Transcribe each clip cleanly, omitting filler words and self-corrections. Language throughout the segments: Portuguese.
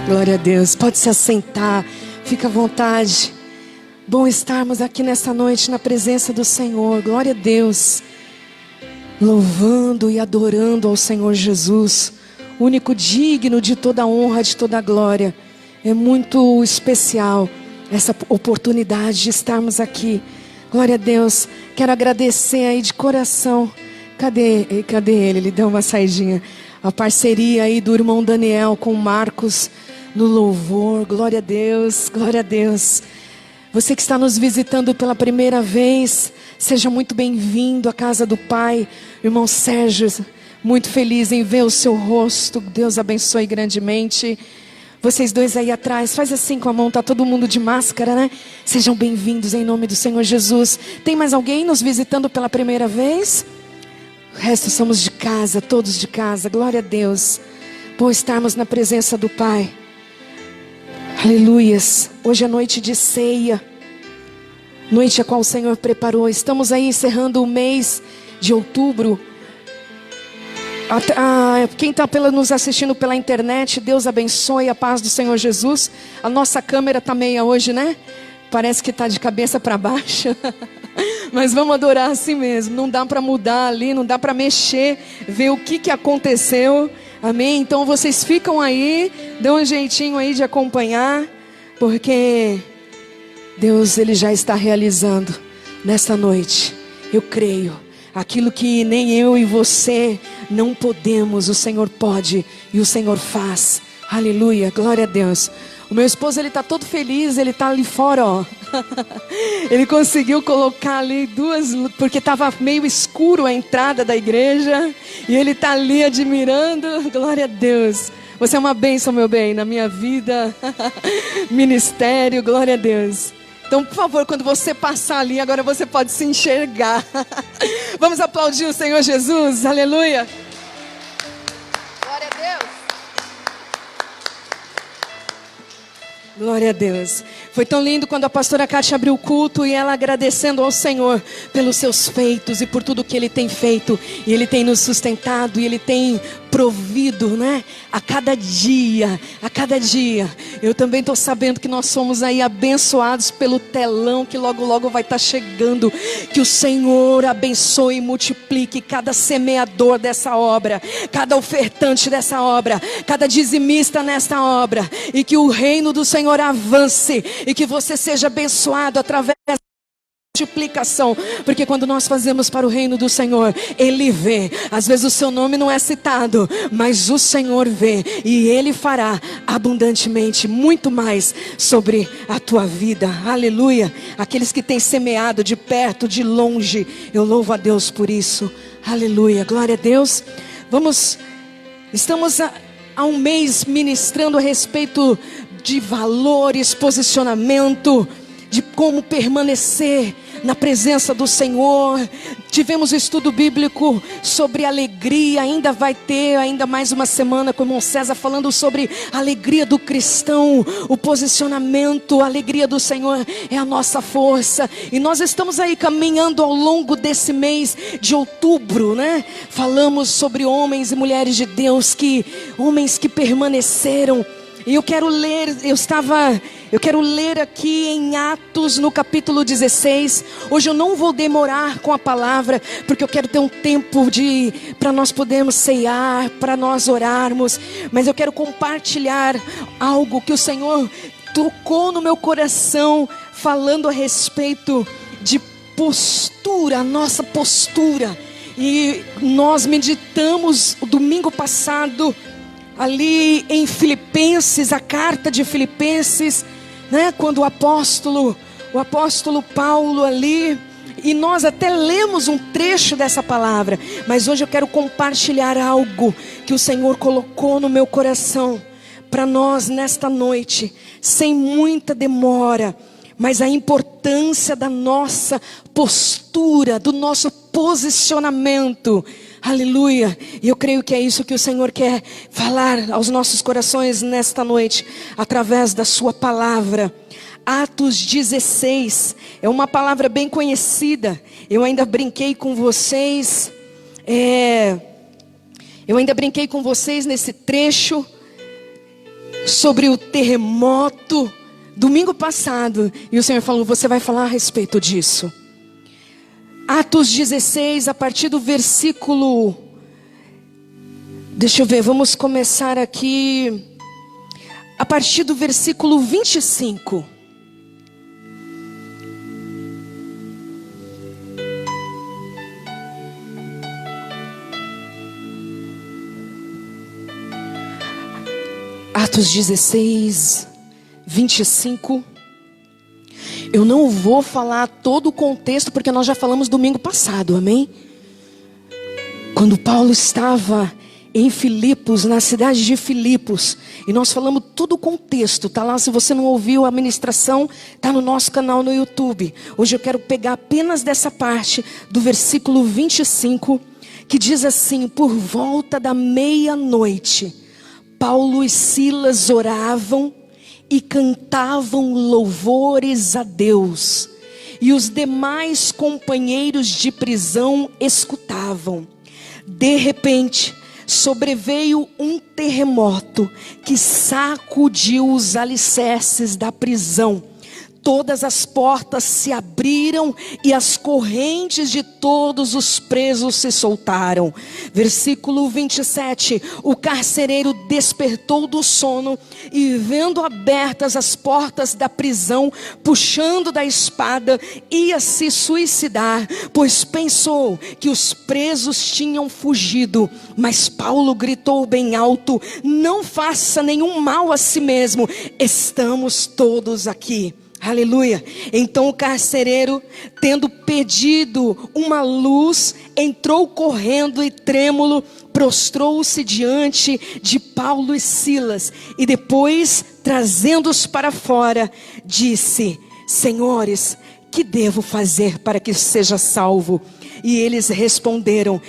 Glória a Deus. Pode se assentar. Fica à vontade. Bom estarmos aqui nessa noite na presença do Senhor. Glória a Deus. Louvando e adorando ao Senhor Jesus, único digno de toda honra, de toda glória. É muito especial essa oportunidade de estarmos aqui. Glória a Deus. Quero agradecer aí de coração. Cadê ele? Ele deu uma saidinha. A parceria aí do irmão Daniel com o Marcos no louvor. Glória a Deus, glória a Deus. Você que está nos visitando pela primeira vez, seja muito bem-vindo à casa do Pai. Irmão Sérgio, muito feliz em ver o seu rosto. Deus abençoe grandemente. Vocês dois aí atrás, faz assim com a mão, tá todo mundo de máscara, né? Sejam bem-vindos em nome do Senhor Jesus. Tem mais alguém nos visitando pela primeira vez? O resto somos de casa, todos de casa. Glória a Deus. Bom estarmos na presença do Pai. Aleluias. Hoje é noite de ceia, noite a qual o Senhor preparou. Estamos aí encerrando o mês de outubro. Quem está nos assistindo pela internet, Deus abençoe, a paz do Senhor Jesus. A nossa câmera está meia hoje, né? Parece que está de cabeça para baixo. Mas vamos adorar assim mesmo. Não dá para mudar ali, não dá para mexer, ver o que aconteceu. Amém? Então vocês ficam aí, dão um jeitinho aí de acompanhar, porque Deus, Ele já está realizando nesta noite. Eu creio, aquilo que nem eu e você não podemos, o Senhor pode e o Senhor faz. Aleluia, glória a Deus. O meu esposo, ele está todo feliz, ele está ali fora, ó. Ele conseguiu colocar ali duas, porque estava meio escuro a entrada da igreja, e ele está ali admirando. Glória a Deus. Você é uma bênção, meu bem, na minha vida, ministério, glória a Deus. Então, por favor, quando você passar ali, agora você pode se enxergar. Vamos aplaudir o Senhor Jesus, aleluia. Glória a Deus. Glória a Deus. Foi tão lindo quando a pastora Kátia abriu o culto e ela agradecendo ao Senhor pelos seus feitos e por tudo que Ele tem feito. E Ele tem nos sustentado e Ele tem provido, né? A cada dia. Eu também estou sabendo que nós somos aí abençoados pelo telão que logo logo vai estar chegando. Que o Senhor abençoe e multiplique cada semeador dessa obra, cada ofertante dessa obra, cada dizimista nesta obra. E que o reino do Senhor avance e que você seja abençoado através da multiplicação, porque quando nós fazemos para o reino do Senhor, Ele vê. Às vezes o seu nome não é citado, mas o Senhor vê e Ele fará abundantemente muito mais sobre a tua vida. Aleluia. Aqueles que têm semeado de perto, de longe, eu louvo a Deus por isso. Aleluia, glória a Deus. Estamos há um mês ministrando a respeito de valores, posicionamento, de como permanecer na presença do Senhor. Tivemos um estudo bíblico sobre alegria. Ainda vai ter mais uma semana com o irmão César falando sobre a alegria do cristão, o posicionamento. A alegria do Senhor é a nossa força. E nós estamos aí caminhando ao longo desse mês de outubro, né? Falamos sobre homens e mulheres de Deus, homens que permaneceram. E eu quero ler aqui em Atos no capítulo 16. Hoje eu não vou demorar com a palavra, porque eu quero ter um tempo para nós podermos ceiar, para nós orarmos. Mas eu quero compartilhar algo que o Senhor tocou no meu coração, falando a respeito de postura, a nossa postura. E nós meditamos o domingo passado ali em Filipenses, a carta de Filipenses, né? Quando o apóstolo Paulo ali, e nós até lemos um trecho dessa palavra, mas hoje eu quero compartilhar algo que o Senhor colocou no meu coração para nós nesta noite, sem muita demora. Mas a importância da nossa postura, do nosso posicionamento. Aleluia. E eu creio que é isso que o Senhor quer falar aos nossos corações nesta noite, através da sua palavra. Atos 16, é uma palavra bem conhecida. Eu ainda brinquei com vocês nesse trecho. sobre o terremoto domingo passado, e o Senhor falou: você vai falar a respeito disso. Atos 16, a partir do versículo, deixa eu ver, vamos começar aqui a partir do versículo 25. Atos 16, 25. Eu não vou falar todo o contexto, porque nós já falamos domingo passado, amém? Quando Paulo estava em Filipos, na cidade de Filipos, e nós falamos todo o contexto, tá lá. Se você não ouviu a ministração, tá no nosso canal no YouTube. Hoje eu quero pegar apenas dessa parte do versículo 25, que diz assim: por volta da meia-noite, Paulo e Silas oravam e cantavam louvores a Deus, e os demais companheiros de prisão escutavam. De repente, sobreveio um terremoto que sacudiu os alicerces da prisão. Todas as portas se abriram e as correntes de todos os presos se soltaram. Versículo 27. O carcereiro despertou do sono e, vendo abertas as portas da prisão, puxando da espada, ia se suicidar, pois pensou que os presos tinham fugido. Mas Paulo gritou bem alto: não faça nenhum mal a si mesmo, estamos todos aqui. Aleluia. Então o carcereiro, tendo pedido uma luz, entrou correndo e trêmulo, prostrou-se diante de Paulo e Silas, e depois, trazendo-os para fora, disse: senhores, que devo fazer para que seja salvo? E eles responderam,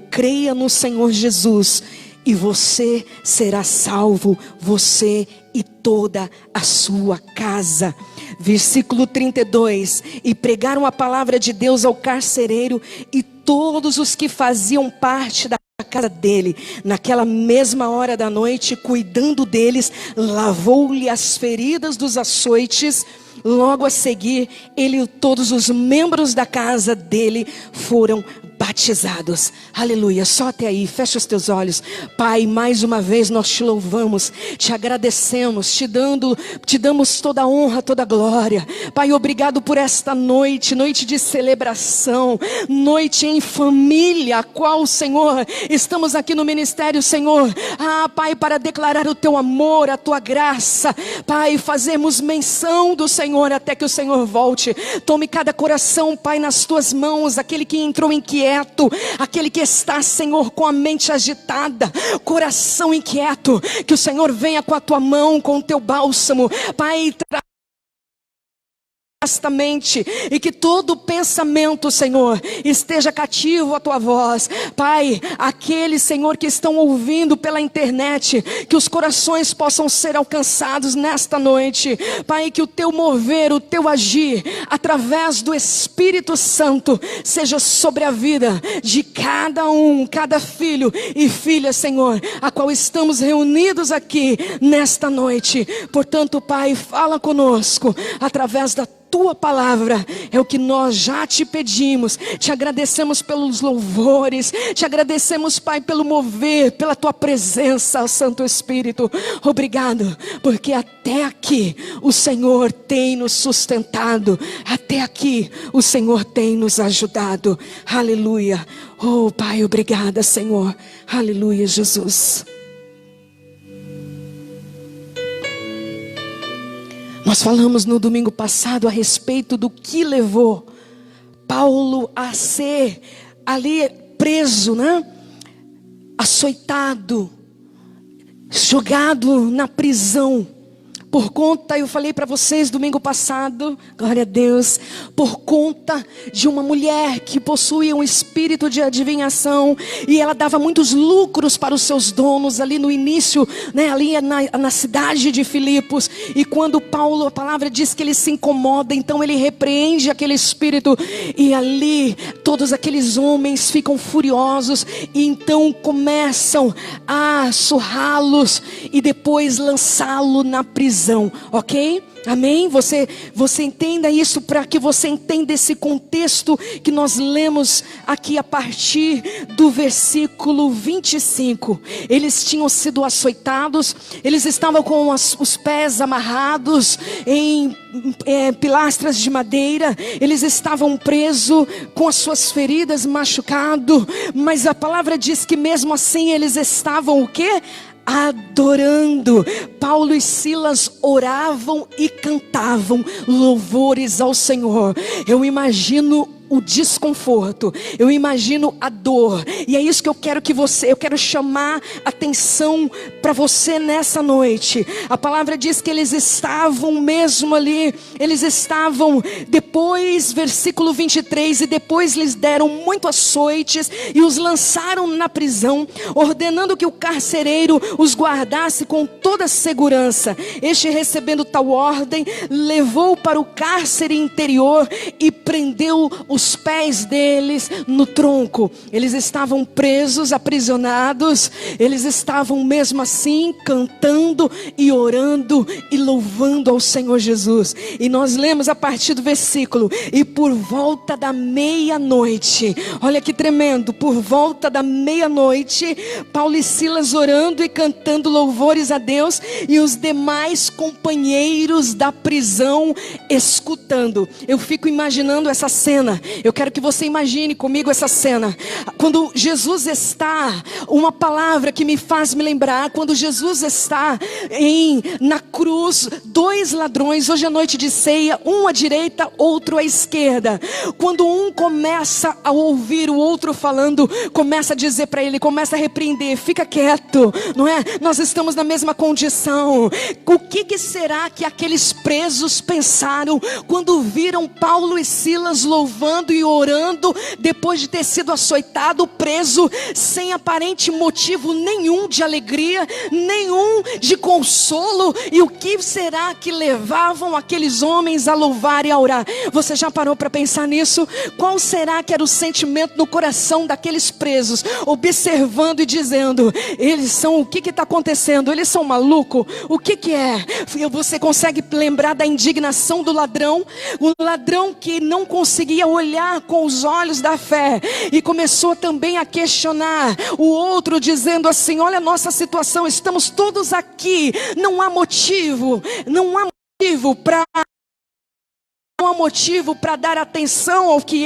creia no Senhor Jesus, e você será salvo, você e toda a sua casa. Versículo 32. E pregaram a palavra de Deus ao carcereiro e todos os que faziam parte da casa dele. Naquela mesma hora da noite, cuidando deles, lavou-lhe as feridas dos açoites. Logo a seguir, ele e todos os membros da casa dele foram batizados. Aleluia. Só até aí, fecha os teus olhos. Pai, mais uma vez nós te louvamos, te agradecemos, te damos toda a honra, toda a glória. Pai, obrigado por esta noite, noite de celebração, noite em família, a qual, Senhor, estamos aqui no ministério, Senhor, Pai, para declarar o teu amor, a tua graça. Pai, fazemos menção do Senhor até que o Senhor volte. Tome cada coração, Pai, nas tuas mãos, aquele que entrou inquieto, aquele que está, Senhor, com a mente agitada, coração inquieto, que o Senhor venha com a tua mão, com o teu bálsamo, Pai, esta mente, e que todo pensamento, Senhor, esteja cativo à tua voz. Pai, aqueles, Senhor, que estão ouvindo pela internet, que os corações possam ser alcançados nesta noite. Pai, que o teu mover, o teu agir, através do Espírito Santo, seja sobre a vida de cada um, cada filho e filha, Senhor, a qual estamos reunidos aqui nesta noite. Portanto, Pai, fala conosco através da tua palavra, é o que nós já te pedimos. Te agradecemos pelos louvores, te agradecemos, Pai, pelo mover, pela tua presença, Santo Espírito. Obrigado, porque até aqui o Senhor tem nos sustentado, até aqui o Senhor tem nos ajudado. Aleluia. Oh, Pai, obrigada, Senhor. Aleluia, Jesus. Nós falamos no domingo passado a respeito do que levou Paulo a ser ali preso, né? Açoitado, jogado na prisão. Por conta, eu falei para vocês domingo passado, glória a Deus, por conta de uma mulher que possuía um espírito de adivinhação, e ela dava muitos lucros para os seus donos ali no início, né, ali na cidade de Filipos. E quando Paulo, a palavra diz que ele se incomoda, então ele repreende aquele espírito, e ali todos aqueles homens ficam furiosos, e então começam a surrá-los e depois lançá-lo na prisão. Ok? Amém? Você entenda isso, para que você entenda esse contexto que nós lemos aqui a partir do versículo 25. Eles tinham sido açoitados, eles estavam com os pés amarrados em pilastras de madeira, eles estavam presos com as suas feridas, machucados, mas a palavra diz que mesmo assim eles estavam o quê? Adorando. Paulo e Silas oravam e cantavam louvores ao Senhor. Eu imagino o desconforto, eu imagino a dor, e é isso que eu quero chamar atenção para você nessa noite. A palavra diz que eles estavam mesmo ali, eles estavam, depois, versículo 23, e depois lhes deram muito açoites e os lançaram na prisão, ordenando que o carcereiro os guardasse com toda segurança. Este, recebendo tal ordem, levou para o cárcere interior e prendeu os pés deles no tronco. Eles estavam presos, aprisionados, eles estavam mesmo assim cantando e orando e louvando ao Senhor Jesus. E nós lemos a partir do versículo: e por volta da meia-noite, olha que tremendo, por volta da meia-noite, Paulo e Silas orando e cantando louvores a Deus, e os demais companheiros da prisão escutando. Eu fico imaginando essa cena. Eu quero que você imagine comigo essa cena. Quando Jesus está, uma palavra que me faz me lembrar, quando Jesus está na cruz, dois ladrões, hoje é noite de ceia, um à direita, outro à esquerda. Quando um começa a ouvir o outro falando, começa a dizer para ele, começa a repreender: fica quieto, não é? Nós estamos na mesma condição. O que será que aqueles presos pensaram quando viram Paulo e Silas louvando e orando, depois de ter sido açoitado, preso, sem aparente motivo nenhum de alegria, nenhum de consolo? E o que será que levavam aqueles homens a louvar e a orar? Você já parou para pensar nisso? Qual será que era o sentimento no coração daqueles presos, observando e dizendo: eles são, o que está acontecendo? Eles são malucos? O que é? Você consegue lembrar da indignação do ladrão? O ladrão que não conseguia olhar com os olhos da fé e começou também a questionar o outro, dizendo assim: olha a nossa situação, estamos todos aqui, não há motivo para dar atenção ao que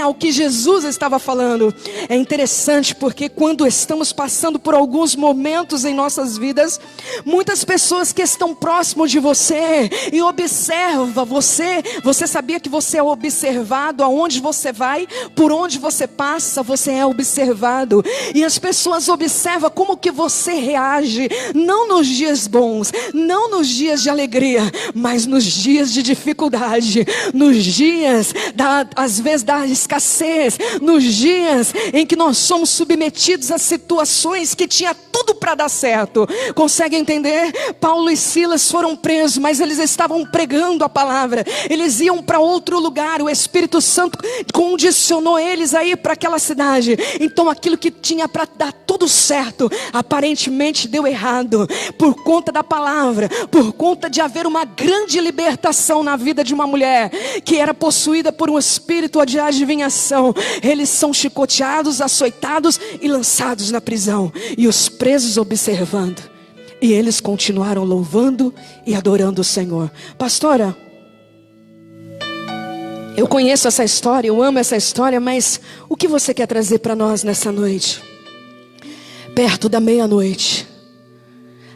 ao que Jesus estava falando. É interessante porque quando estamos passando por alguns momentos em nossas vidas, muitas pessoas que estão próximo de você e observa você sabia que você é observado? Aonde você vai, por onde você passa, você é observado. E as pessoas observam como que você reage, não nos dias bons, não nos dias de alegria, mas nos dias de dificuldade, nos dias às vezes da escassez, nos dias em que nós somos submetidos a situações que tinha tudo para dar certo. Consegue entender? Paulo e Silas foram presos, mas eles estavam pregando a palavra, eles iam para outro lugar, o Espírito Santo condicionou eles a ir para aquela cidade. Então aquilo que tinha para dar tudo certo, aparentemente deu errado, por conta da palavra, por conta de haver uma grande libertação na vida de uma mulher que era possuída por um espírito de adivinhação. Eles são chicoteados, açoitados e lançados na prisão, e os presos observando, e eles continuaram louvando e adorando o Senhor. Pastora, eu conheço essa história, eu amo essa história, mas o que você quer trazer para nós nessa noite? Perto da meia-noite,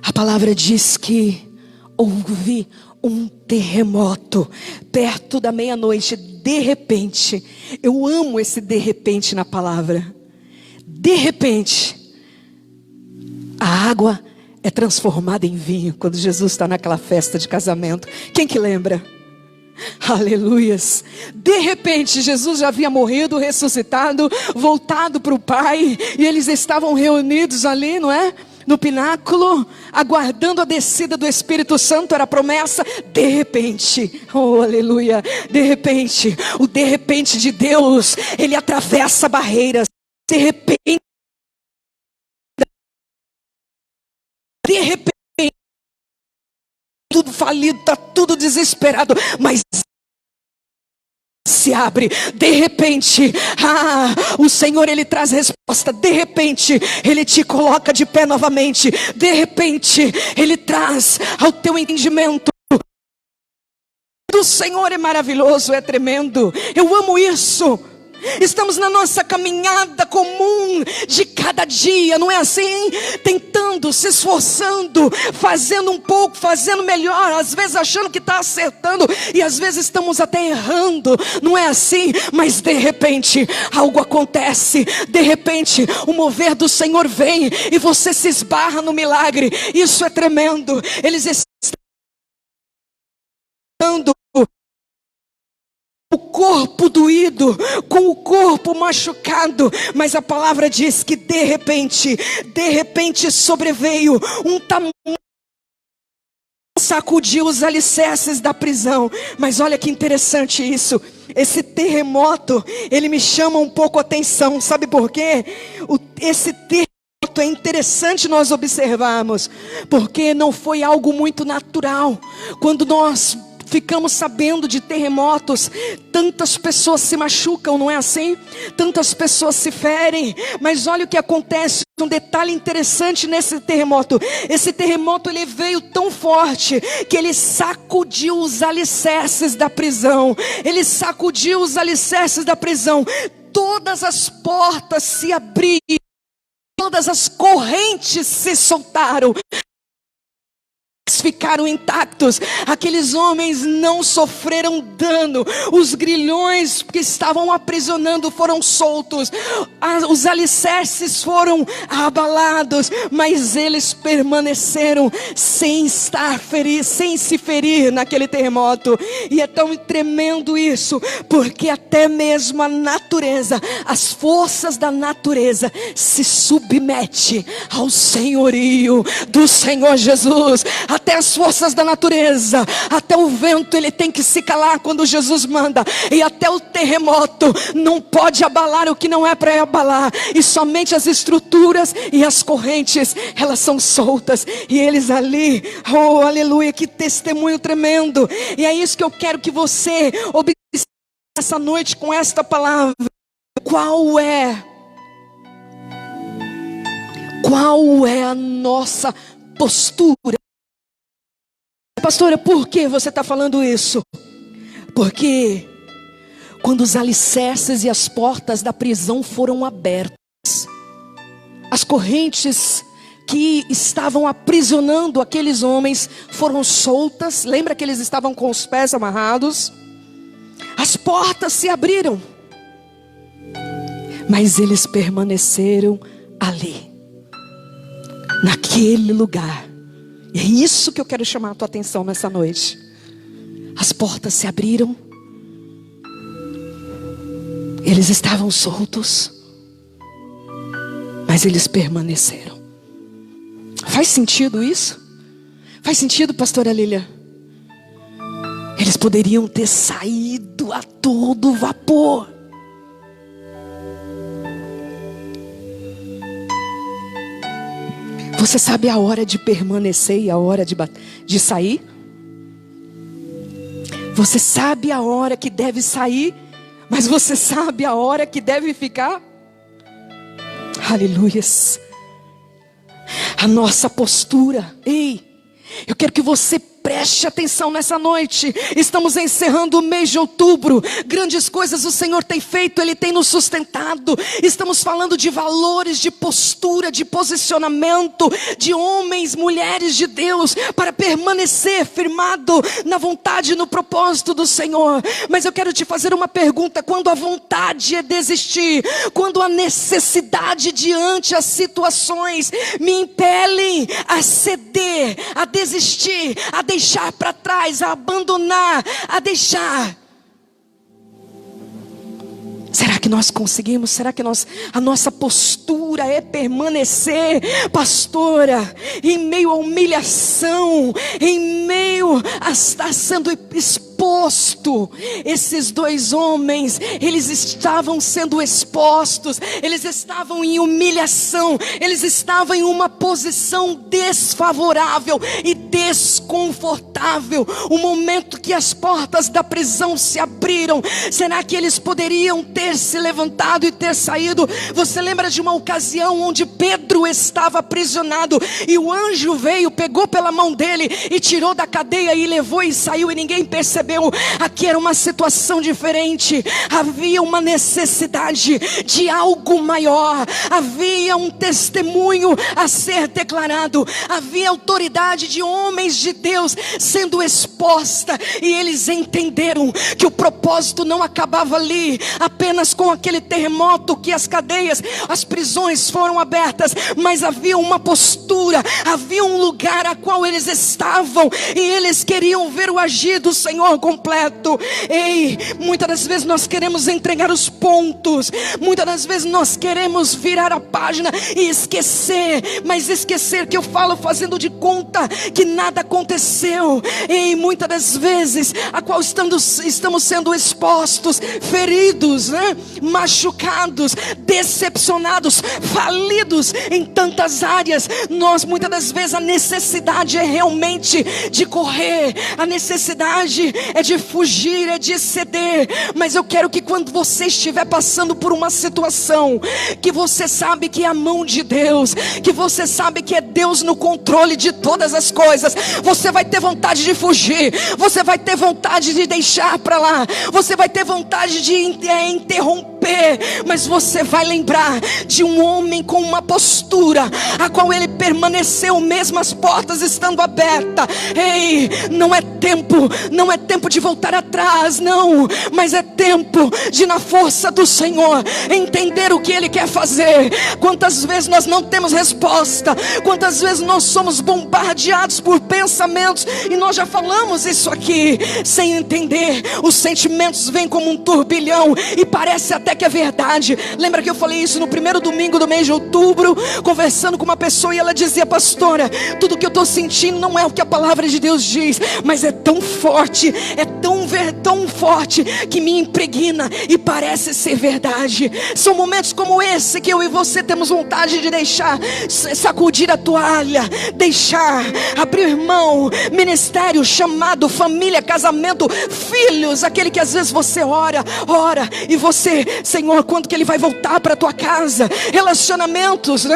a palavra diz que houve um terremoto. Perto da meia-noite, de repente, eu amo esse de repente na palavra. De repente, a água é transformada em vinho quando Jesus está naquela festa de casamento. Quem que lembra? Aleluias. De repente Jesus já havia morrido, ressuscitado, voltado para o Pai, e eles estavam reunidos ali, não é? No pináculo, aguardando a descida do Espírito Santo, era a promessa. De repente, oh aleluia, de repente de Deus, Ele atravessa barreiras. De repente, tudo falido, está tudo desesperado, mas se abre. De repente, o Senhor, Ele traz resposta. De repente, Ele te coloca de pé novamente. De repente, Ele traz ao teu entendimento. O Senhor é maravilhoso, é tremendo. Eu amo isso. Estamos na nossa caminhada comum de cada dia, não é assim? Tentando, se esforçando, fazendo um pouco, fazendo melhor, às vezes achando que está acertando, e às vezes estamos até errando, não é assim? Mas de repente, algo acontece, de repente, o mover do Senhor vem, e você se esbarra no milagre. Isso é tremendo. Eles estão o corpo doído, com o corpo machucado, mas a palavra diz que de repente sobreveio um tamanho, sacudiu os alicerces da prisão. Mas olha que interessante isso, esse terremoto, ele me chama um pouco a atenção, sabe por quê? Esse terremoto é interessante nós observarmos, porque não foi algo muito natural. Quando nós ficamos sabendo de terremotos, tantas pessoas se machucam, não é assim? Tantas pessoas se ferem. Mas olha o que acontece, um detalhe interessante nesse terremoto. Esse terremoto, ele veio tão forte que ele sacudiu os alicerces da prisão. Ele sacudiu os alicerces da prisão. Todas as portas se abriram, todas as correntes se soltaram, ficaram intactos. Aqueles homens não sofreram dano. Os grilhões que estavam aprisionando foram soltos. Os alicerces foram abalados, mas eles permaneceram sem se ferir naquele terremoto. E é tão tremendo isso, porque até mesmo a natureza, as forças da natureza se submete ao senhorio do Senhor Jesus. Até as forças da natureza, até o vento, ele tem que se calar quando Jesus manda, e até o terremoto não pode abalar o que não é para abalar, e somente as estruturas e as correntes, elas são soltas, e eles ali, oh aleluia, que testemunho tremendo. E é isso que eu quero que você observe essa noite com esta palavra. Qual é a nossa postura? Pastora, por que você está falando isso? Porque quando os alicerces e as portas da prisão foram abertas, as correntes que estavam aprisionando aqueles homens foram soltas. Lembra que eles estavam com os pés amarrados? As portas se abriram, mas eles permaneceram ali, naquele lugar. E é isso que eu quero chamar a tua atenção nessa noite. As portas se abriram, eles estavam soltos, mas eles permaneceram. Faz sentido isso? Faz sentido, pastora Lília? Eles poderiam ter saído a todo vapor, você sabe a hora de permanecer e a hora de sair? Você sabe a hora que deve sair, mas você sabe a hora que deve ficar? Aleluias. A nossa postura, ei, eu quero que você Preste atenção nessa noite. Estamos encerrando o mês de outubro. Grandes coisas o Senhor tem feito, Ele tem nos sustentado. Estamos falando de valores, de postura, de posicionamento, de homens, mulheres de Deus, para permanecer firmado na vontade e no propósito do Senhor. Mas eu quero te fazer uma pergunta: quando a vontade é desistir, quando a necessidade diante as situações me impelem a ceder, a desistir, a deixar para trás, a abandonar, a deixar, será que nós conseguimos? Será que a nossa postura é permanecer, pastora, em meio à humilhação, em meio a estar sendo exposto? Esses dois homens, eles estavam sendo expostos, eles estavam em humilhação, eles estavam em uma posição desfavorável e desconfortável. O momento que as portas da prisão se abriram, será que eles poderiam ter se levantado e ter saído? Você lembra de uma ocasião onde Pedro estava aprisionado e o anjo veio, pegou pela mão dele e tirou da cadeia e levou e saiu e ninguém percebeu? Aqui era uma situação diferente. Havia uma necessidade de algo maior, havia um testemunho a ser declarado, havia autoridade de homens de Deus sendo exposta, e eles entenderam que o propósito não acabava ali, apenas com aquele terremoto, que as cadeias, as prisões foram abertas, mas havia uma postura, havia um lugar a qual eles estavam, e eles queriam ver o agir do Senhor completo. Ei, muitas das vezes nós queremos entregar os pontos, muitas das vezes nós queremos virar a página e esquecer, mas esquecer que eu falo fazendo de conta que nada aconteceu. Ei, muitas das vezes a qual estamos sendo expostos, feridos, machucados, decepcionados, falidos em tantas áreas. Nós muitas das vezes a necessidade é realmente de correr, a necessidade é de fugir, é de ceder. Mas eu quero que quando você estiver passando por uma situação, que você sabe que é a mão de Deus, que você sabe que é Deus no controle de todas as coisas, você vai ter vontade de fugir, você vai ter vontade de deixar para lá, você vai ter vontade de interromper, mas você vai lembrar de um homem com uma postura, a qual ele permaneceu mesmo as portas estando abertas. Ei, não é tempo de voltar atrás, não, mas é tempo de, na força do Senhor, entender o que Ele quer fazer. Quantas vezes nós não temos resposta, quantas vezes nós somos bombardeados por pensamentos, e nós já falamos isso aqui, sem entender. Os sentimentos vêm como um turbilhão e parece até que é verdade. Lembra que eu falei isso no primeiro domingo do mês de outubro, conversando com uma pessoa, e ela dizia: pastora, tudo que eu estou sentindo não é o que a palavra de Deus diz, mas é tão forte, é tão forte, que me impregna e parece ser verdade. São momentos como esse que eu e você temos vontade de deixar, sacudir a toalha, deixar, abrir mão. Ministério, chamado, família, casamento, filhos, aquele que às vezes você ora e você, Senhor, quando que ele vai voltar para a tua casa? Relacionamentos,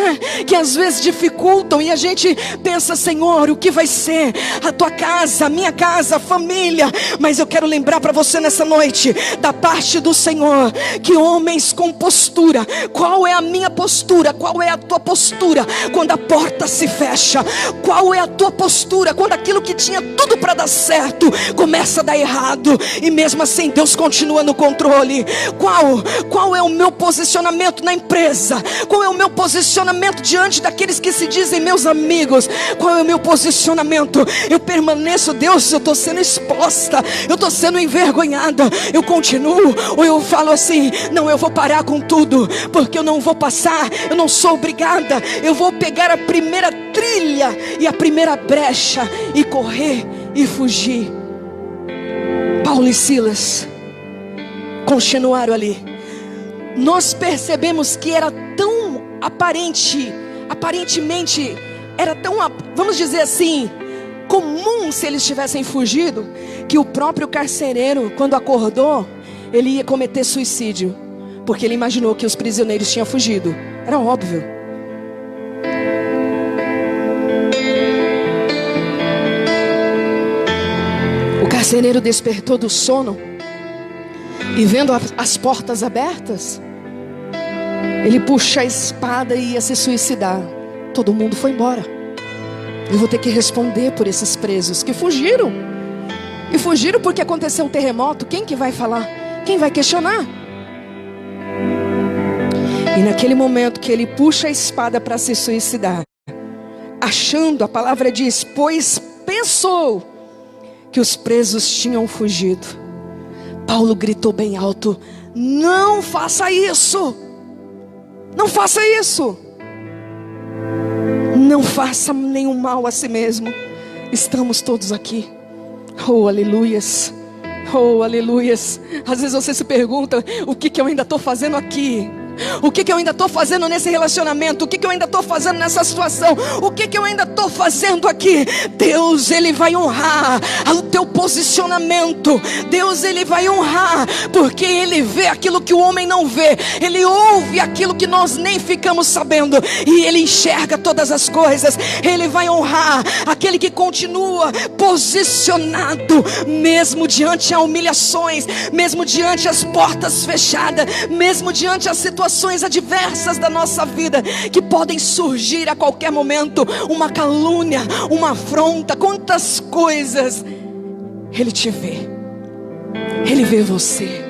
que às vezes dificultam, e a gente pensa: Senhor, o que vai ser a tua casa, a minha casa, a família? Mas eu quero lembrar para você nessa noite, da parte do Senhor, que homens com postura. Qual é a minha postura? Qual é a tua postura quando a porta se fecha? Qual é a tua postura quando aquilo que tinha tudo para dar certo começa a dar errado, e mesmo assim Deus continua no controle? Qual é o meu posicionamento na empresa? Qual é o meu posicionamento diante daqueles que se dizem meus amigos? Qual é o meu posicionamento? Eu permaneço, Deus, eu estou sendo exposta, eu estou sendo envergonhada, eu continuo, ou eu falo assim: não, eu vou parar com tudo, porque eu não vou passar, eu não sou obrigada, eu vou pegar a primeira trilha e a primeira brecha e correr e fugir. Paulo e Silas continuaram ali. Nós percebemos que era tão aparentemente era tão, vamos dizer assim, comum se eles tivessem fugido, que o próprio carcereiro, quando acordou, ele ia cometer suicídio, porque ele imaginou que os prisioneiros tinham fugido. Era óbvio. carcereiro despertou do sono e vendo as portas abertas, ele puxa a espada e ia se suicidar. Todo mundo foi embora. Eu vou ter que responder por esses presos que fugiram. E fugiram porque aconteceu um terremoto. Quem que vai falar? Quem vai questionar? E naquele momento que ele puxa a espada para se suicidar, achando, a palavra diz, pois pensou que os presos tinham fugido, Paulo gritou bem alto: não faça isso! Não faça isso! Não faça nenhum mal a si mesmo. Estamos todos aqui. Oh, aleluias. Oh, aleluias. Às vezes você se pergunta: o que eu ainda estou fazendo aqui? O que eu ainda estou fazendo nesse relacionamento? O que eu ainda estou fazendo nessa situação? O que eu ainda estou fazendo aqui? Deus, Ele vai honrar o teu posicionamento. Deus, Ele vai honrar, porque Ele vê aquilo que o homem não vê. Ele ouve aquilo que nós nem ficamos sabendo, e Ele enxerga todas as coisas. Ele vai honrar aquele que continua posicionado, mesmo diante as humilhações, mesmo diante as portas fechadas, mesmo diante as situações adversas da nossa vida, que podem surgir a qualquer momento. Uma calúnia, uma afronta, quantas coisas. Ele te vê, Ele vê você.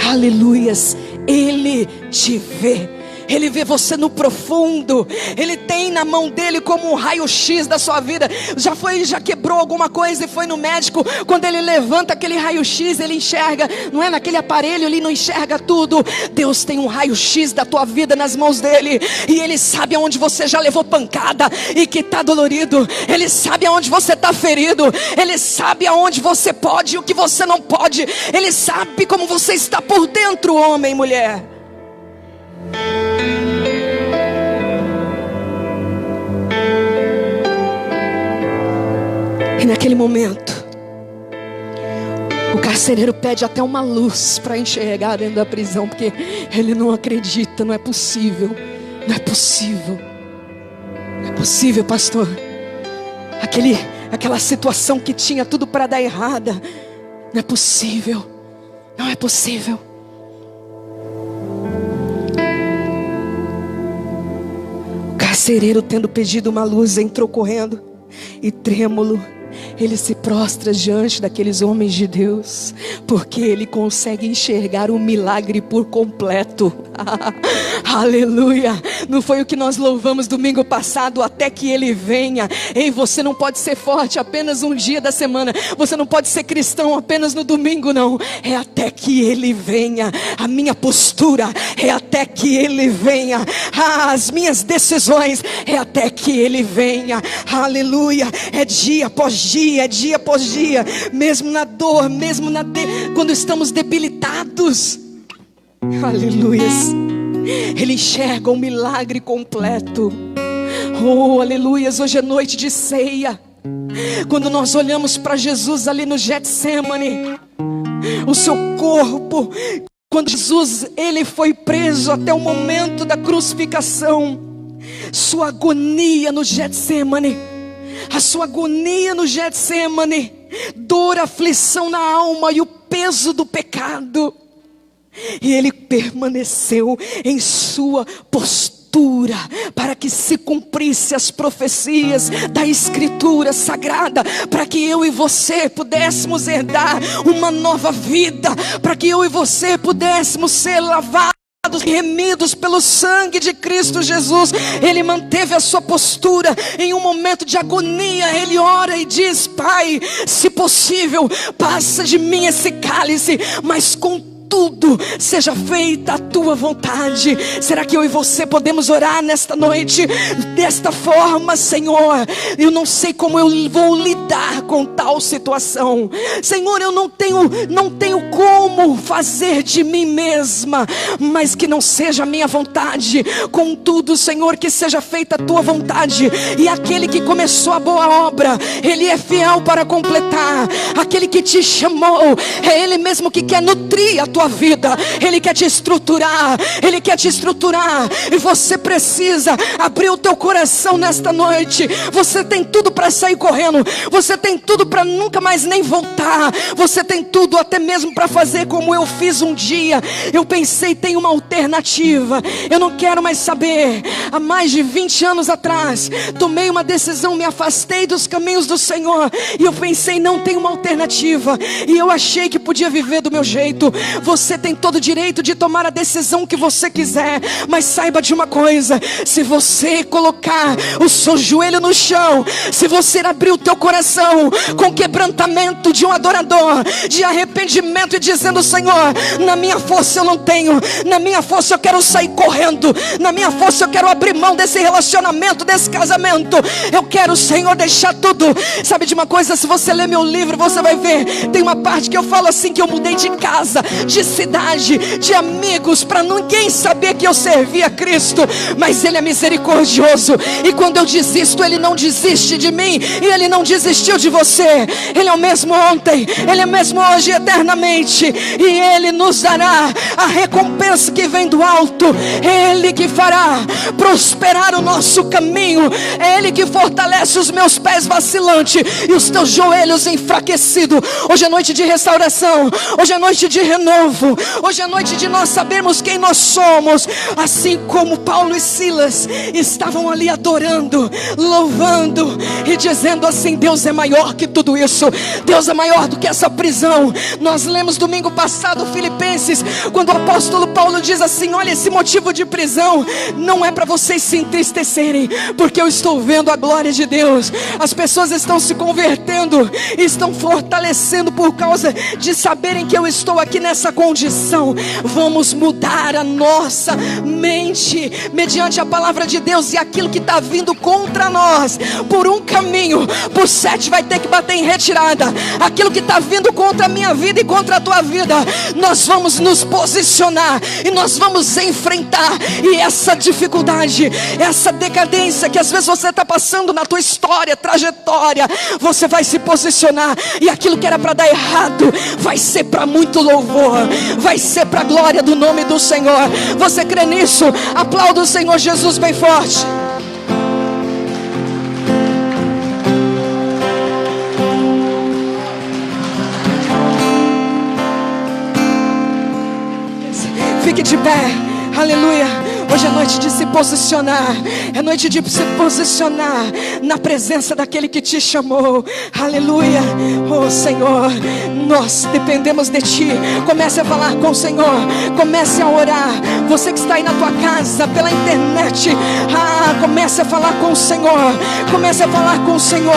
Aleluias. Ele te vê. Ele vê você no profundo. Ele tem na mão dele como um raio-x da sua vida. Já quebrou alguma coisa e foi no médico. Quando ele levanta aquele raio-x, ele enxerga. Não é naquele aparelho, ele não enxerga tudo. Deus tem um raio-x da tua vida nas mãos dele. E Ele sabe aonde você já levou pancada e que está dolorido. Ele sabe aonde você está ferido. Ele sabe aonde você pode e o que você não pode. Ele sabe como você está por dentro, homem e mulher. E naquele momento, o carcereiro pede até uma luz para enxergar dentro da prisão, porque ele não acredita. Não é possível. Não é possível. Não é possível, pastor. Aquela situação que tinha tudo para dar errada. Não é possível. Não é possível. O carcereiro, tendo pedido uma luz, entrou correndo e trêmulo. Ele se prostra diante daqueles homens de Deus, porque ele consegue enxergar o milagre por completo. Aleluia. Não foi o que nós louvamos domingo passado? Até que Ele venha. Ei, você não pode ser forte apenas um dia da semana. Você não pode ser cristão apenas no domingo, não. É até que Ele venha. A minha postura é até que Ele venha. As minhas decisões é até que Ele venha. Aleluia. É dia após dia, é dia após dia, mesmo na dor, mesmo quando estamos debilitados. Aleluias. Ele enxerga um milagre completo. Oh, aleluias. Hoje é noite de ceia. Quando nós olhamos para Jesus ali no Getsemane, o seu corpo, quando Jesus, ele foi preso até o momento da crucificação, sua agonia no Getsemane, a sua agonia no Getsemane, dor, aflição na alma e o peso do pecado. E ele permaneceu em sua postura para que se cumprisse as profecias da Escritura Sagrada, para que eu e você pudéssemos herdar uma nova vida, para que eu e você pudéssemos ser lavados e remidos pelo sangue de Cristo Jesus. Ele manteve a sua postura. Em um momento de agonia, ele ora e diz: Pai, se possível, passa de mim esse cálice, mas contudo, seja feita a tua vontade. Será que eu e você podemos orar nesta noite desta forma? Senhor, eu não sei como eu vou lidar com tal situação. Senhor, eu não tenho como fazer de mim mesma, mas que não seja a minha vontade. Contudo, Senhor, que seja feita a tua vontade. E aquele que começou a boa obra, ele é fiel para completar. Aquele que te chamou, é ele mesmo que quer nutrir a tua tua vida, Ele quer te estruturar, Ele quer te estruturar. E você precisa abrir o teu coração nesta noite. Você tem tudo para sair correndo, você tem tudo para nunca mais nem voltar, você tem tudo até mesmo para fazer como eu fiz um dia. Eu pensei, tem uma alternativa, eu não quero mais saber. Há mais de 20 anos atrás, tomei uma decisão, me afastei dos caminhos do Senhor, e eu pensei, não tem uma alternativa, e eu achei que podia viver do meu jeito. Você tem todo o direito de tomar a decisão que você quiser, mas saiba de uma coisa: se você colocar o seu joelho no chão, se você abrir o teu coração com quebrantamento de um adorador, de arrependimento, e dizendo: Senhor, na minha força eu não tenho, na minha força eu quero sair correndo, na minha força eu quero abrir mão desse relacionamento, desse casamento, eu quero, Senhor, deixar tudo. Sabe de uma coisa? Se você ler meu livro, você vai ver, tem uma parte que eu falo assim, que eu mudei de casa, de cidade, de amigos, para ninguém saber que eu servia a Cristo. Mas Ele é misericordioso, e quando eu desisto, Ele não desiste de mim, e Ele não desistiu de você. Ele é o mesmo ontem, Ele é o mesmo hoje, eternamente, e Ele nos dará a recompensa que vem do alto. É Ele que fará prosperar o nosso caminho, é Ele que fortalece os meus pés vacilantes e os teus joelhos enfraquecidos. Hoje é noite de restauração, hoje é noite de renovo, hoje é noite de nós sabermos quem nós somos. Assim como Paulo e Silas estavam ali adorando, louvando e dizendo assim: Deus é maior que tudo isso, Deus é maior do que essa prisão. Nós lemos domingo passado Filipenses, quando o apóstolo Paulo diz assim: olha, esse motivo de prisão não é para vocês se entristecerem, porque eu estou vendo a glória de Deus. As pessoas estão se convertendo, estão fortalecendo por causa de saberem que eu estou aqui nessa condição. Vamos mudar a nossa mente mediante a palavra de Deus, e aquilo que está vindo contra nós por um caminho, por 7 vai ter que bater em retirada. Aquilo que está vindo contra a minha vida e contra a tua vida, nós vamos nos posicionar e nós vamos enfrentar. E essa dificuldade, essa decadência que às vezes você está passando na tua história, trajetória, você vai se posicionar, e aquilo que era para dar errado vai ser para muito louvor, vai ser para a glória do nome do Senhor. Você crê nisso? Aplauda o Senhor Jesus bem forte. Fique de pé, aleluia. Hoje é noite de se posicionar, é noite de se posicionar na presença daquele que te chamou, aleluia. Oh Senhor, nós dependemos de Ti. Comece a falar com o Senhor, comece a orar. Você que está aí na tua casa, pela internet, comece a falar com o Senhor, comece a falar com o Senhor.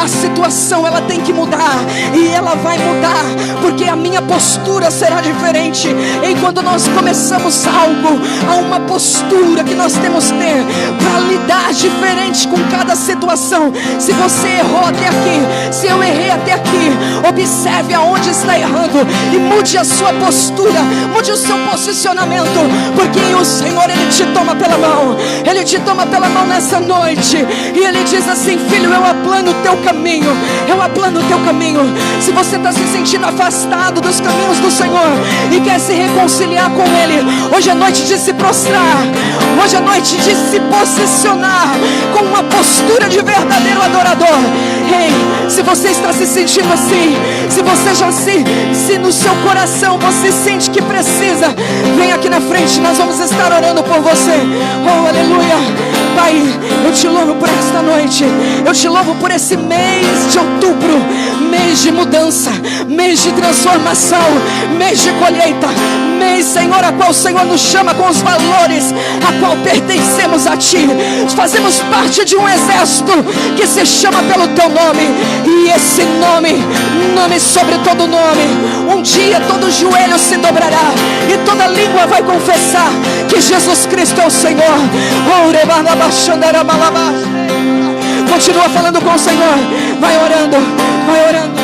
A situação, ela tem que mudar, e ela vai mudar, porque a minha postura será diferente. E quando nós começamos algo, há uma postura que nós temos que ter para lidar diferente com cada situação. Se você errou até aqui, se eu errei até aqui, observe aonde está errando e mude a sua postura, mude o seu posicionamento, porque o Senhor, Ele te toma pela mão, Ele te toma pela mão nessa noite, e Ele diz assim: filho, eu aplano o teu caminho, eu aplano o teu caminho. Se você está se sentindo afastado dos caminhos do Senhor e quer se reconciliar com Ele, hoje é noite de se prostrar, hoje é noite de se posicionar com uma postura de verdadeiro adorador. Ei, se você está se sentindo assim, se você já se no seu coração você sente que precisa, vem aqui na frente, nós vamos estar orando por você. Oh, aleluia. Pai, eu te louvo por esta noite, eu te louvo por esse mês de outubro, mês de mudança, mês de transformação, mês de colheita, mês, Senhor, a qual o Senhor nos chama com os valores a qual pertencemos a Ti. Fazemos parte de um exército que se chama pelo Teu nome, e esse nome sobre todo nome, um dia todo joelho se dobrará e toda língua vai confessar que Jesus Cristo é o Senhor. Continua falando com o Senhor, vai orando, vai orando.